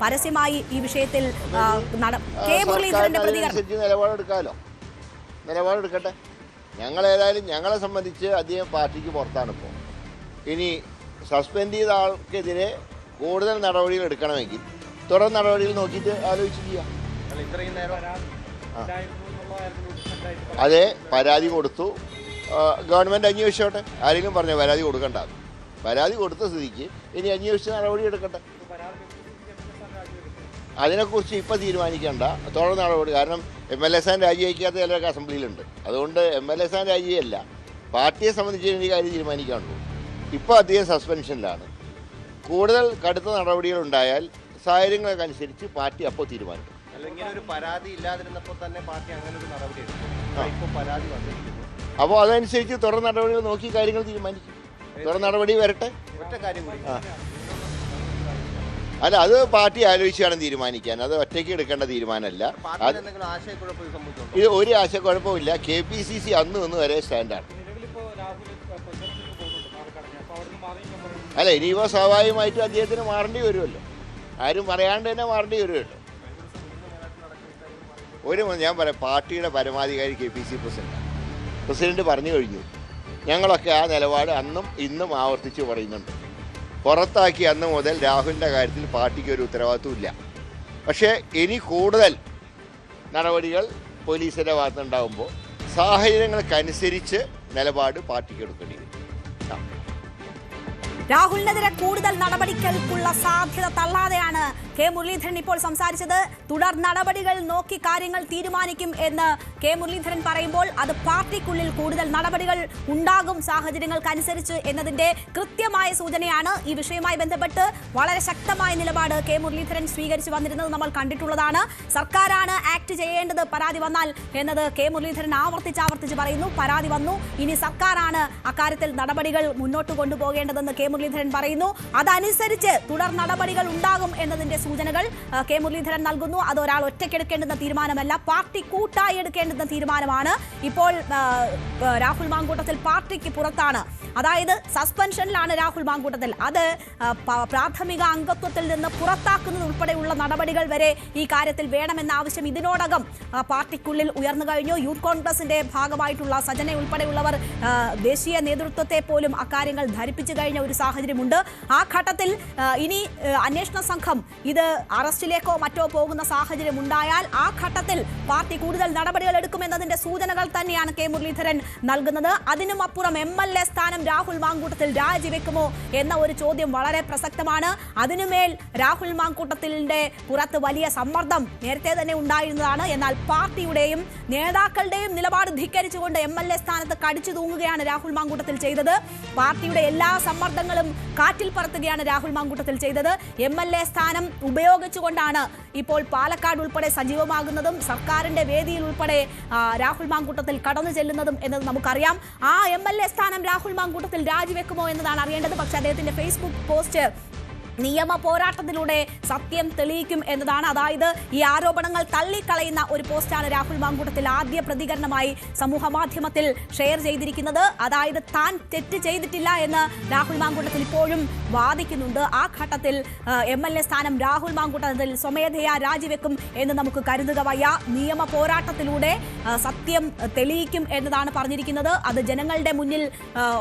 പരസ്യമായി ഈ വിഷയത്തിൽ കെ മുരളീധരന്റെ പ്രതികരണം നിലപാടെടുക്കട്ടെ. ഞങ്ങളേതായാലും ഞങ്ങളെ സംബന്ധിച്ച് അദ്ദേഹം പാർട്ടിക്ക് പുറത്താണ് ഇപ്പോൾ. ഇനി സസ്പെൻഡ് ചെയ്ത ആൾക്കെതിരെ കൂടുതൽ നടപടികൾ എടുക്കണമെങ്കിൽ തുടർ നടപടികൾ നോക്കിയിട്ട് ആലോചിച്ച് ചെയ്യാം. അതെ, പരാതി കൊടുത്തു, ഗവൺമെൻറ് അന്വേഷിച്ചോട്ടെ. ആരെങ്കിലും പറഞ്ഞോ പരാതി കൊടുക്കണ്ട? പരാതി കൊടുത്ത സ്ഥിതിക്ക് ഇനി അന്വേഷിച്ച് നടപടി എടുക്കട്ടെ. അതിനെക്കുറിച്ച് ഇപ്പോൾ തീരുമാനിക്കേണ്ട, തുടർ നടപടി. കാരണം MLA സ്ഥാനം രാജിവയ്ക്കാത്ത ചിലരൊക്കെ അസംബ്ലിയിലുണ്ട്. അതുകൊണ്ട് MLA സ്ഥാനം രാജിയല്ല, പാർട്ടിയെ സംബന്ധിച്ച് ഈ കാര്യം തീരുമാനിക്കാനുള്ളൂ. ഇപ്പോൾ അദ്ദേഹം സസ്പെൻഷനിലാണ്. കൂടുതൽ കടുത്ത നടപടികൾ ഉണ്ടായാൽ സാഹചര്യങ്ങളൊക്കെ അനുസരിച്ച് പാർട്ടി അപ്പോൾ തീരുമാനിക്കും. അല്ലെങ്കിൽ ഒരു പരാതി ഇല്ലാതിരുന്നപ്പോൾ തന്നെ പാർട്ടി അങ്ങനെ ഒരു നടപടി എടുക്കും. ഇപ്പോൾ പരാതി വന്നിരിക്കുന്നു. അപ്പോൾ അതനുസരിച്ച് തുടർ നടപടികൾ നോക്കി കാര്യങ്ങൾ തീരുമാനിക്കും. തുടർ നടപടി വരട്ടെ. ഒറ്റ കാര്യം കൂടി, അല്ല, അത് പാർട്ടി ആലോചിച്ചാണ് തീരുമാനിക്കാൻ. അത് ഒറ്റയ്ക്ക് എടുക്കേണ്ട തീരുമാനമല്ല. ഇത് ഒരു ആശയക്കുഴപ്പമില്ല. KPCC അന്ന് വരെ സ്റ്റാൻഡാണ്. അല്ല, ഇനിയിപ്പോൾ സ്വാഭാവികമായിട്ടും അദ്ദേഹത്തിന് മാറേണ്ടി വരുമല്ലോ. ആരും പറയാണ്ട് തന്നെ മാറേണ്ടി വരുമല്ലോ. ഞാൻ പറയാം, പാർട്ടിയുടെ പരമാധികാരി KPCC പ്രസിഡന്റ് പറഞ്ഞു കഴിഞ്ഞു. ഞങ്ങളൊക്കെ ആ നിലപാട് അന്നും ഇന്നും ആവർത്തിച്ച് പറയുന്നുണ്ട്. പുറത്താക്കി അന്ന് മുതൽ രാഹുലിൻ്റെ കാര്യത്തിൽ പാർട്ടിക്ക് ഒരു ഉത്തരവാദിത്വം ഇല്ല. പക്ഷേ ഇനി കൂടുതൽ നടപടികൾ പോലീസിൻ്റെ ഭാഗത്തുനിന്നുണ്ടാകുമ്പോൾ സാഹചര്യങ്ങൾക്കനുസരിച്ച് നിലപാട് പാർട്ടിക്ക് എടുക്കേണ്ടി വരും. രാഹുലിനെതിരെ കൂടുതൽ നടപടികൾക്കുള്ള സാധ്യത തള്ളാതെയാണ് കെ മുരളീധരൻ ഇപ്പോൾ സംസാരിച്ചത്. തുടർ നടപടികൾ നോക്കി കാര്യങ്ങൾ തീരുമാനിക്കും എന്ന് കെ മുരളീധരൻ പറയുമ്പോൾ അത് പാർട്ടിക്കുള്ളിൽ കൂടുതൽ നടപടികൾ ഉണ്ടാകും സാഹചര്യങ്ങൾക്കനുസരിച്ച് എന്നതിന്റെ കൃത്യമായ സൂചനയാണ്. ഈ വിഷയവുമായി ബന്ധപ്പെട്ട് വളരെ ശക്തമായ നിലപാട് കെ മുരളീധരൻ സ്വീകരിച്ചു വന്നിരുന്നത് നമ്മൾ കണ്ടിട്ടുള്ളതാണ്. സർക്കാരാണ് ആക്ട് ചെയ്യേണ്ടത് പരാതി വന്നാൽ എന്നത് കെ മുരളീധരൻ ആവർത്തിച്ച് പറയുന്നു. പരാതി വന്നു, ഇനി സർക്കാരാണ് അക്കാര്യത്തിൽ നടപടികൾ മുന്നോട്ട് കൊണ്ടുപോകേണ്ടതെന്ന് കെ മുരളീധരൻ പറയുന്നു. അതനുസരിച്ച് തുടർ നടപടികൾ ഉണ്ടാകും എന്നതിന്റെ സൂചനകൾ കെ മുരളീധരൻ നൽകുന്നു. അത് ഒരാൾ ഒറ്റയ്ക്കെടുക്കേണ്ടുന്ന തീരുമാനമല്ല, പാർട്ടി കൂട്ടായി എടുക്കേണ്ടുന്ന തീരുമാനമാണ്. ഇപ്പോൾ രാഹുൽ മാങ്കൂട്ടത്തിൽ പാർട്ടിക്ക് പുറത്താണ്, അതായത് സസ്പെൻഷനിലാണ് രാഹുൽ മാങ്കൂട്ടത്തിൽ. അത് പ്രാഥമിക അംഗത്വത്തിൽ നിന്ന് പുറത്താക്കുന്നത് ഉൾപ്പെടെയുള്ള നടപടികൾ വരെ ഈ കാര്യത്തിൽ വേണമെന്ന ആവശ്യം ഇതിനോടകം പാർട്ടിക്കുള്ളിൽ ഉയർന്നു കഴിഞ്ഞു. യൂത്ത് കോൺഗ്രസിന്റെ ഭാഗമായിട്ടുള്ള സജന ഉൾപ്പെടെയുള്ളവർ ദേശീയ നേതൃത്വത്തെ പോലും അക്കാര്യങ്ങൾ ധരിപ്പിച്ചു കഴിഞ്ഞ ഒരു സാഹചര്യമുണ്ട്. ആ ഘട്ടത്തിൽ ഇനി അന്വേഷണ സംഘം ഇത് അറസ്റ്റിലേക്കോ മറ്റോ പോകുന്ന സാഹചര്യം ഉണ്ടായാൽ ആ ഘട്ടത്തിൽ പാർട്ടി കൂടുതൽ നടപടികൾ എടുക്കുമെന്നതിന്റെ സൂചനകൾ തന്നെയാണ് കെ മുരളീധരൻ നൽകുന്നത്. അതിനും അപ്പുറം MLA സ്ഥാനം രാഹുൽ മാങ്കൂട്ടത്തിൽ രാജിവെക്കുമോ എന്ന ഒരു ചോദ്യം വളരെ പ്രസക്തമാണ്. അതിനുമേൽ രാഹുൽ മാങ്കൂട്ടത്തിന്റെ പുറത്ത് വലിയ സമ്മർദ്ദം നേരത്തെ തന്നെ ഉണ്ടായിരുന്നതാണ്. എന്നാൽ പാർട്ടിയുടെയും നേതാക്കളുടെയും നിലപാട് ധിക്കരിച്ചുകൊണ്ട് MLA സ്ഥാനത്ത് കടിച്ചു തൂങ്ങുകയാണ് രാഹുൽ മാങ്കൂട്ടത്തിൽ ചെയ്തത്. പാർട്ടിയുടെ എല്ലാ സമ്മർദ്ദങ്ങളും കാറ്റിൽ പറത്തുകയാണ് രാഹുൽ മാങ്കൂട്ടത്തിൽ ചെയ്തത്. MLA സ്ഥാനം ഉപയോഗിച്ചുകൊണ്ടാണ് ഇപ്പോൾ പാലക്കാട് ഉൾപ്പെടെ സജീവമാകുന്നതും സർക്കാരിന്റെ വേദിയിൽ ഉൾപ്പെടെ രാഹുൽ മാങ്കൂട്ടത്തിൽ കടന്നു ചെല്ലുന്നതും എന്നത് നമുക്കറിയാം. ആ MLA സ്ഥാനം രാഹുൽ മാങ്കൂട്ടത്തിൽ രാജിവെക്കുമോ എന്നതാണ് അറിയേണ്ടത്. പക്ഷേ അദ്ദേഹത്തിന്റെ ഫേസ്ബുക്ക് പോസ്റ്റ് നിയമ പോരാട്ടത്തിലൂടെ സത്യം തെളിയിക്കും എന്നതാണ്. അതായത് ഈ ആരോപണങ്ങൾ തള്ളിക്കളയുന്ന ഒരു പോസ്റ്റാണ് രാഹുൽ മാങ്കൂട്ടത്തിൽ ആദ്യ പ്രതികരണമായി സമൂഹ മാധ്യമത്തിൽ ഷെയർ ചെയ്തിരിക്കുന്നത്. അതായത് താൻ തെറ്റ് ചെയ്തിട്ടില്ല എന്ന് രാഹുൽ മാങ്കൂട്ടത്തിൽ ഇപ്പോഴും വാദിക്കുന്നുണ്ട്. ആ ഘട്ടത്തിൽ MLA സ്ഥാനം രാഹുൽ മാങ്കൂട്ടത്തിൽ സ്വമേധയാ രാജിവെക്കും എന്ന് നമുക്ക് കരുതുക വയ്യ. നിയമ പോരാട്ടത്തിലൂടെ സത്യം തെളിയിക്കും എന്നതാണ് പറഞ്ഞിരിക്കുന്നത്. അത് ജനങ്ങളുടെ മുന്നിൽ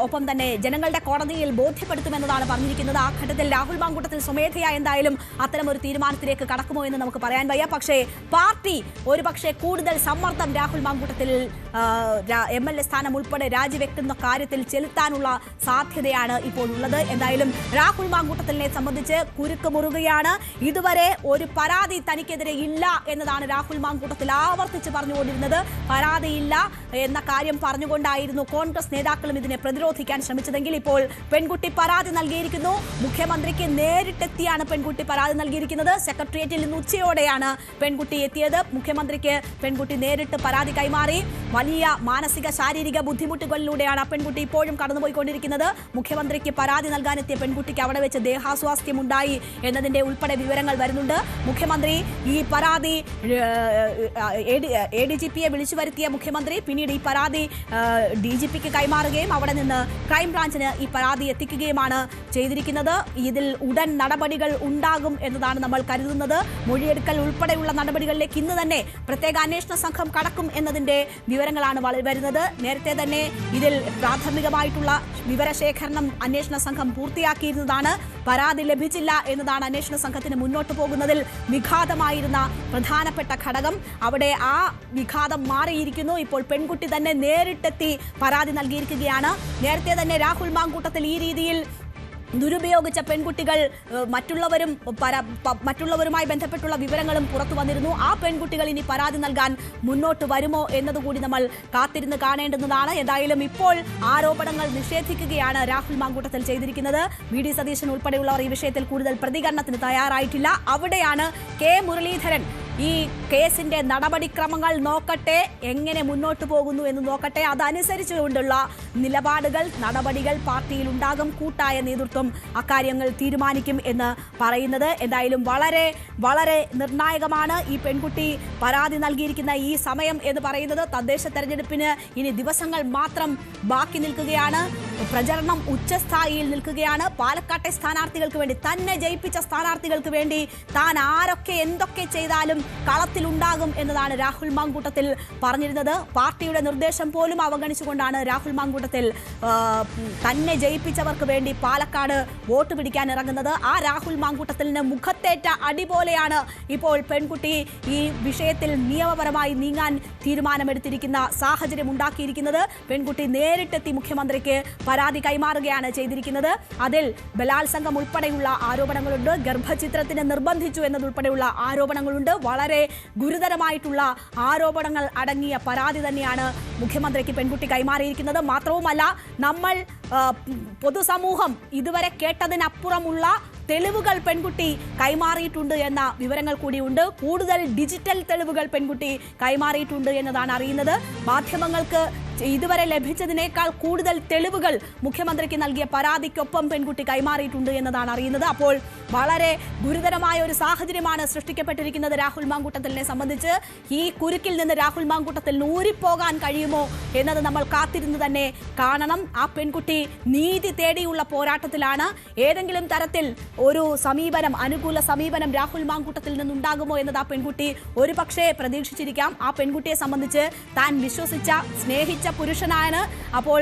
ഒപ്പം തന്നെ ജനങ്ങളുടെ കോടതിയിൽ ബോധ്യപ്പെടുത്തുമെന്നതാണ് പറഞ്ഞിരിക്കുന്നത്. ആ ഘട്ടത്തിൽ രാഹുൽ മാങ്കൂട്ടത്തിൽ സ്വമേധയാ എന്തായാലും അത്തരമൊരു തീരുമാനത്തിലേക്ക് കടക്കുമോ എന്ന് നമുക്ക് പറയാൻ വയ്യ. പക്ഷേ പാർട്ടി ഒരുപക്ഷെ കൂടുതൽ സമ്മർദ്ദം രാഹുൽ മാങ്കൂട്ടത്തിൽ MLA സ്ഥാനം ഉൾപ്പെടെ രാജിവെക്കുന്ന കാര്യത്തിൽ ചെലുത്താനുള്ള സാധ്യതയാണ് ഇപ്പോൾ ഉള്ളത്. എന്തായാലും രാഹുൽ മാങ്കൂട്ടത്തിനെ സംബന്ധിച്ച് കുരുക്ക് മുറുകയാണ്. ഇതുവരെ ഒരു പരാതി തനിക്കെതിരെ ഇല്ല എന്നതാണ് രാഹുൽ മാങ്കൂട്ടത്തിൽ ആവർത്തിച്ച് പറഞ്ഞുകൊണ്ടിരുന്നത്. പരാതിയില്ല എന്ന കാര്യം പറഞ്ഞുകൊണ്ടായിരുന്നു കോൺഗ്രസ് നേതാക്കളും ഇതിനെ പ്രതിരോധിക്കാൻ ശ്രമിച്ചതെങ്കിൽ ഇപ്പോൾ പെൺകുട്ടി പരാതി നൽകിയിരിക്കുന്നു. മുഖ്യമന്ത്രിക്ക് നേരിട്ടെത്തിയാണ് പെൺകുട്ടി പരാതി നൽകിയിരിക്കുന്നത്. സെക്രട്ടേറിയറ്റിൽ ഇന്ന് ഉച്ചയോടെയാണ് പെൺകുട്ടി എത്തിയത്. മുഖ്യമന്ത്രിക്ക് പെൺകുട്ടി നേരിട്ട് പരാതി കൈമാറി. വലിയ മാനസിക ശാരീരിക ബുദ്ധിമുട്ടുകളിലൂടെയാണ് ആ പെൺകുട്ടി ഇപ്പോഴും കടന്നുപോയിക്കൊണ്ടിരിക്കുന്നത്. മുഖ്യമന്ത്രിക്ക് പരാതി നൽകാനെത്തിയ പെൺകുട്ടിക്ക് അവിടെ വെച്ച് ദേഹാസ്വാസ്ഥ്യമുണ്ടായി എന്നതിന്റെ ഉൾപ്പെടെ വിവരങ്ങൾ വരുന്നുണ്ട്. മുഖ്യമന്ത്രി ഈ പരാതി ADGPയെ വിളിച്ചു വരുത്തിയ മുഖ്യമന്ത്രി പിന്നീട് ഈ പരാതി DGPക്ക് കൈമാറുകയും അവിടെ നിന്ന് ക്രൈംബ്രാഞ്ചിന് ഈ പരാതി എത്തിക്കുകയുമാണ് ചെയ്തിരിക്കുന്നത്. ഇതിൽ ഉടൻ നടപടികൾ ഉണ്ടാകും എന്നതാണ് നമ്മൾ കരുതുന്നത്. മൊഴിയെടുക്കൽ ഉൾപ്പെടെയുള്ള നടപടികളിലേക്ക് ഇന്ന് തന്നെ പ്രത്യേക അന്വേഷണ സംഘം കടക്കും എന്നതിന്റെ വിവരങ്ങളാണ് വരുന്നത്. നേരത്തെ തന്നെ ഇതിൽ പ്രാഥമികമായിട്ടുള്ള വിവരശേഖരണം അന്വേഷണ സംഘം പൂർത്തിയാക്കിയിരുന്നതാണ്. പരാതി ലഭിച്ചില്ല എന്നതാണ് അന്വേഷണ സംഘത്തിന് മുന്നോട്ട് പോകുന്നതിൽ വിഘാതമായിരുന്ന പ്രധാനപ്പെട്ട ഘടകം. അവിടെ ആ വിഘാതം മാറിയിരിക്കുന്നു. ഇപ്പോൾ പെൺകുട്ടി തന്നെ നേരിട്ടെത്തി പരാതി നൽകിയിരിക്കുകയാണ്. നേരത്തെ തന്നെ രാഹുൽ മാങ്കൂട്ടത്തിൽ ഈ രീതിയിൽ ദുരുപയോഗിച്ച പെൺകുട്ടികൾ മറ്റുള്ളവരുമായി ബന്ധപ്പെട്ടുള്ള വിവരങ്ങളും പുറത്തു വന്നിരുന്നു. ആ പെൺകുട്ടികൾ ഇനി പരാതി നൽകാൻ മുന്നോട്ട് വരുമോ എന്നതുകൂടി നമ്മൾ കാത്തിരുന്ന് കാണേണ്ടുന്നതാണ്. ഏതായാലും ഇപ്പോൾ ആരോപണങ്ങൾ നിഷേധിക്കുകയാണ് രാഹുൽ മാങ്കൂട്ടത്തിൽ ചെയ്തിരിക്കുന്നത്. VD സതീശൻ ഉൾപ്പെടെയുള്ളവർ ഈ വിഷയത്തിൽ കൂടുതൽ പ്രതികരണത്തിന് തയ്യാറായിട്ടില്ല. അവിടെയാണ് കെ മുരളീധരൻ ഈ കേസിന്റെ നടപടിക്രമങ്ങൾ നോക്കട്ടെ, എങ്ങനെ മുന്നോട്ട് പോകുന്നു എന്ന് നോക്കട്ടെ, അതനുസരിച്ചുകൊണ്ടുള്ള നിലപാടുകൾ നടപടികൾ പാർട്ടിയിൽ ഉണ്ടാകും, കൂട്ടായ നേതൃത്വം അക്കാര്യങ്ങൾ തീരുമാനിക്കും എന്ന് പറയുന്നത്. എന്തായാലും വളരെ വളരെ നിർണായകമാണ്. ഈ പെൺകുട്ടി പരാതി നൽകിയിരിക്കുന്ന ഈ സമയം എന്ന് പറയുന്നത് തദ്ദേശ തെരഞ്ഞെടുപ്പിന് ഇനി ദിവസങ്ങൾ മാത്രം ബാക്കി നിൽക്കുകയാണ്. പ്രചരണം ഉച്ചസ്ഥായിയിൽ നിൽക്കുകയാണ്. പാലക്കാട്ടെ സ്ഥാനാർത്ഥികൾക്ക് വേണ്ടി, തന്നെ ജയിപ്പിച്ച സ്ഥാനാർത്ഥികൾക്ക് വേണ്ടി താൻ ആരൊക്കെ എന്തൊക്കെ ചെയ്താലും കളത്തിലുണ്ടാകും എന്നതാണ് രാഹുൽ മാങ്കൂട്ടത്തിൽ പറഞ്ഞിരുന്നത്. പാർട്ടിയുടെ നിർദ്ദേശം പോലും അവഗണിച്ചുകൊണ്ടാണ് രാഹുൽ മാങ്കൂട്ടത്തിൽ തന്നെ ജയിപ്പിച്ചവർക്ക് വേണ്ടി പാലക്കാട് വോട്ട് പിടിക്കാൻ ഇറങ്ങുന്നത്. ആ രാഹുൽ മാങ്കൂട്ടത്തിന് മുഖത്തേറ്റ അടി പോലെയാണ് ഇപ്പോൾ പെൺകുട്ടി ഈ വിഷയത്തിൽ നിയമപരമായി നീങ്ങാൻ തീരുമാനമെടുത്തിരിക്കുന്ന സാഹചര്യം ഉണ്ടാക്കിയിരിക്കുന്നത്. പെൺകുട്ടി നേരിട്ടെത്തി മുഖ്യമന്ത്രിക്ക് പരാതി കൈമാറുകയാണ് ചെയ്തിരിക്കുന്നത്. അതിൽ ബലാത്സംഗം ഉൾപ്പെടെയുള്ള ആരോപണങ്ങളുണ്ട്, ഗർഭചിത്രത്തിന് നിർബന്ധിച്ചു എന്നതുൾപ്പെടെയുള്ള ആരോപണങ്ങളുണ്ട്. വളരെ ഗുരുതരമായിട്ടുള്ള ആരോപണങ്ങൾ അടങ്ങിയ പരാതി തന്നെയാണ് മുഖ്യമന്ത്രിക്ക് പെൺകുട്ടി കൈമാറിയിരിക്കുന്നത്. മാത്രവുമല്ല, നമ്മൾ പൊതുസമൂഹം ഇതുവരെ കേട്ടതിനപ്പുറമുള്ള തെളിവുകൾ പെൺകുട്ടി കൈമാറിയിട്ടുണ്ട് എന്ന വിവരങ്ങൾ കൂടിയുണ്ട്. കൂടുതൽ ഡിജിറ്റൽ തെളിവുകൾ പെൺകുട്ടി കൈമാറിയിട്ടുണ്ട് എന്നതാണ് അറിയുന്നത്. മാധ്യമങ്ങൾക്ക് ഇതുവരെ ലഭിച്ചതിനേക്കാൾ കൂടുതൽ തെളിവുകൾ മുഖ്യമന്ത്രിക്ക് നൽകിയ പരാതിക്കൊപ്പം പെൺകുട്ടി കൈമാറിയിട്ടുണ്ട് എന്നതാണ് അറിയുന്നത്. അപ്പോൾ വളരെ ഗുരുതരമായ ഒരു സാഹചര്യമാണ് സൃഷ്ടിക്കപ്പെട്ടിരിക്കുന്നത് രാഹുൽ മാങ്കൂട്ടത്തിലിനെ സംബന്ധിച്ച്. ഈ കുരുക്കിൽ നിന്ന് രാഹുൽ മാങ്കൂട്ടത്തിൽ ഊരിപ്പോകാൻ കഴിയുമോ എന്നത് നമ്മൾ കാത്തിരുന്ന് തന്നെ കാണണം. ആ പെൺകുട്ടി നീതി തേടിയുള്ള പോരാട്ടത്തിലാണ്. ഏതെങ്കിലും തരത്തിൽ ഒരു സമീപനം, അനുകൂല സമീപനം രാഹുൽ മാങ്കൂട്ടത്തിൽ നിന്നുണ്ടാകുമോ എന്നത് ആ പെൺകുട്ടി ഒരു പക്ഷേ പ്രതീക്ഷിച്ചിരിക്കാം. ആ പെൺകുട്ടിയെ സംബന്ധിച്ച് താൻ വിശ്വസിച്ച, സ്നേഹിച്ച പുരുഷനാണ്. അപ്പോൾ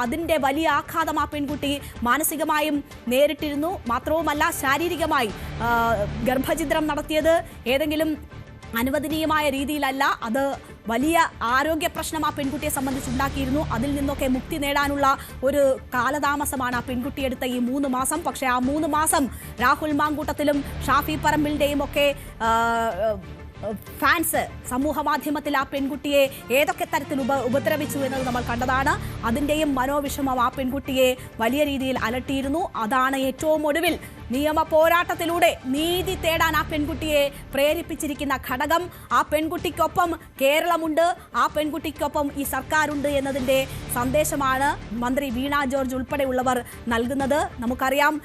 അതിന്റെ വലിയ ആഘാതം ആ പെൺകുട്ടി മാനസികമായും നേരിട്ടിരുന്നു. മാത്രവുമല്ല, ശാരീരികമായി ഗർഭഛിദ്രം നടത്തിയത് ഏതെങ്കിലും അനുവദനീയമായ രീതിയിലല്ല. അത് വലിയ ആരോഗ്യ പ്രശ്നം ആ പെൺകുട്ടിയെ സംബന്ധിച്ചുണ്ടാക്കിയിരുന്നു. അതിൽ നിന്നൊക്കെ മുക്തി നേടാനുള്ള ഒരു കാലതാമസമാണ് ആ പെൺകുട്ടി എടുത്ത ഈ 3 മാസം. പക്ഷേ ആ 3 മാസം രാഹുൽ മാങ്കൂട്ടത്തിലും ഷാഫി പറമ്പിലിന്റെയും ഒക്കെ ഫാൻസ് സമൂഹ മാധ്യമത്തിൽ ആ പെൺകുട്ടിയെ ഏതൊക്കെ തരത്തിൽ ഉപദ്രവിച്ചു എന്നത് നമ്മൾ കണ്ടതാണ്. അതിൻ്റെയും മനോവിഷമം ആ പെൺകുട്ടിയെ വലിയ രീതിയിൽ അലട്ടിയിരുന്നു. അതാണ് ഏറ്റവും ഒടുവിൽ നിയമ പോരാട്ടത്തിലൂടെ നീതി തേടാൻ ആ പെൺകുട്ടിയെ പ്രേരിപ്പിച്ചിരിക്കുന്ന ഘടകം. ആ പെൺകുട്ടിക്കൊപ്പം കേരളമുണ്ട്, ആ പെൺകുട്ടിക്കൊപ്പം ഈ സർക്കാരുണ്ട് എന്നതിൻ്റെ സന്ദേശമാണ് മന്ത്രി വീണ ജോർജ് ഉൾപ്പെടെയുള്ളവർ നൽകുന്നത്. നമുക്കറിയാം,